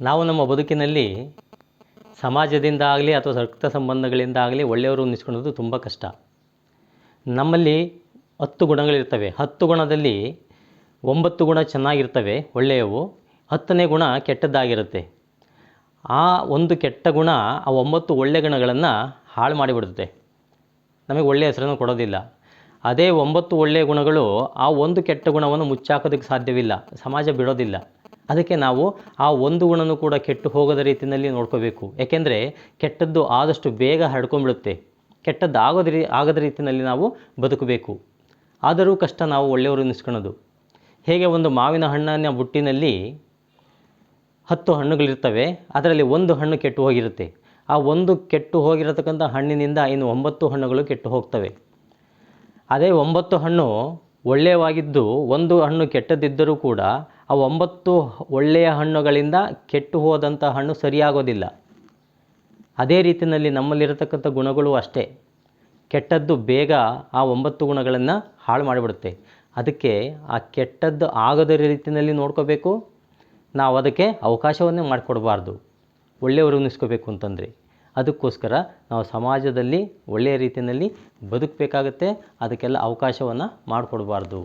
ನಾವು ನಮ್ಮ ಬದುಕಿನಲ್ಲಿ ಸಮಾಜದಿಂದ ಆಗಲಿ ಅಥವಾ ರಕ್ತ ಸಂಬಂಧಗಳಿಂದ ಆಗಲಿ ಒಳ್ಳೆಯವರು ಅನ್ನಿಸ್ಕೊಳ್ಳೋದು ತುಂಬ ಕಷ್ಟ. ನಮ್ಮಲ್ಲಿ 10 ಗುಣಗಳಿರ್ತವೆ. 10 ಗುಣದಲ್ಲಿ 9 ಗುಣ ಚೆನ್ನಾಗಿರ್ತವೆ ಒಳ್ಳೆಯವು, 10ನೇ ಗುಣ ಕೆಟ್ಟದ್ದಾಗಿರುತ್ತೆ. ಆ ಒಂದು ಕೆಟ್ಟ ಗುಣ ಆ 9 ಒಳ್ಳೆಯ ಗುಣಗಳನ್ನು ಹಾಳು ಮಾಡಿಬಿಡುತ್ತೆ, ನಮಗೆ ಒಳ್ಳೆಯ ಹೆಸರನ್ನು ಕೊಡೋದಿಲ್ಲ. ಅದೇ 9 ಒಳ್ಳೆಯ ಗುಣಗಳು ಆ ಒಂದು ಕೆಟ್ಟ ಗುಣವನ್ನು ಮುಚ್ಚಾಕೋದಕ್ಕೆ ಸಾಧ್ಯವಿಲ್ಲ, ಸಮಾಜ ಬಿಡೋದಿಲ್ಲ. ಅದಕ್ಕೆ ನಾವು ಆ ಒಂದು ಗುಣನೂ ಕೂಡ ಕೆಟ್ಟು ಹೋಗದ ರೀತಿಯಲ್ಲಿ ನೋಡ್ಕೋಬೇಕು. ಏಕೆಂದರೆ ಕೆಟ್ಟದ್ದು ಆದಷ್ಟು ಬೇಗ ಹರಡ್ಕೊಂಡ್ಬಿಡುತ್ತೆ. ಕೆಟ್ಟದ್ದು ಆಗದ ರೀತಿಯಲ್ಲಿ ನಾವು ಬದುಕಬೇಕು. ಆದರೂ ಕಷ್ಟ ನಾವು ಒಳ್ಳೆಯವರು ಅನ್ನಿಸ್ಕೊಳ್ಳೋದು. ಹೇಗೆ ಒಂದು ಮಾವಿನ ಹಣ್ಣಿನ ಬುಟ್ಟಿನಲ್ಲಿ 10 ಹಣ್ಣುಗಳಿರ್ತವೆ, ಅದರಲ್ಲಿ ಒಂದು ಹಣ್ಣು ಕೆಟ್ಟು ಹೋಗಿರುತ್ತೆ. ಆ ಒಂದು ಕೆಟ್ಟು ಹೋಗಿರತಕ್ಕಂಥ ಹಣ್ಣಿನಿಂದ ಇನ್ನು 9 ಹಣ್ಣುಗಳು ಕೆಟ್ಟು ಹೋಗ್ತವೆ. ಅದೇ 9 ಹಣ್ಣು ಒಳ್ಳೆಯವಾಗಿದ್ದು ಒಂದು ಹಣ್ಣು ಕೆಟ್ಟದಿದ್ದರೂ ಕೂಡ ಆ 9 ಒಳ್ಳೆಯ ಹಣ್ಣುಗಳಿಂದ ಕೆಟ್ಟು ಹೋದಂಥ ಹಣ್ಣು ಸರಿಯಾಗೋದಿಲ್ಲ. ಅದೇ ರೀತಿಯಲ್ಲಿ ನಮ್ಮಲ್ಲಿರತಕ್ಕಂಥ ಗುಣಗಳು ಅಷ್ಟೇ, ಕೆಟ್ಟದ್ದು ಬೇಗ ಆ 9 ಗುಣಗಳನ್ನು ಹಾಳು ಮಾಡಿಬಿಡುತ್ತೆ. ಅದಕ್ಕೆ ಆ ಕೆಟ್ಟದ್ದು ಆಗದ ರೀತಿಯಲ್ಲಿ ನೋಡ್ಕೋಬೇಕು. ನಾವು ಅದಕ್ಕೆ ಅವಕಾಶವನ್ನೇ ಮಾಡಿಕೊಡಬಾರ್ದು ಒಳ್ಳೆಯವರು ಅನ್ನಿಸ್ಕೋಬೇಕು ಅಂತಂದರೆ. ಅದಕ್ಕೋಸ್ಕರ ನಾವು ಸಮಾಜದಲ್ಲಿ ಒಳ್ಳೆಯ ರೀತಿಯಲ್ಲಿ ಬದುಕಬೇಕಾಗತ್ತೆ. ಅದಕ್ಕೆಲ್ಲ ಅವಕಾಶವನ್ನು ಮಾಡಿಕೊಡಬಾರ್ದು.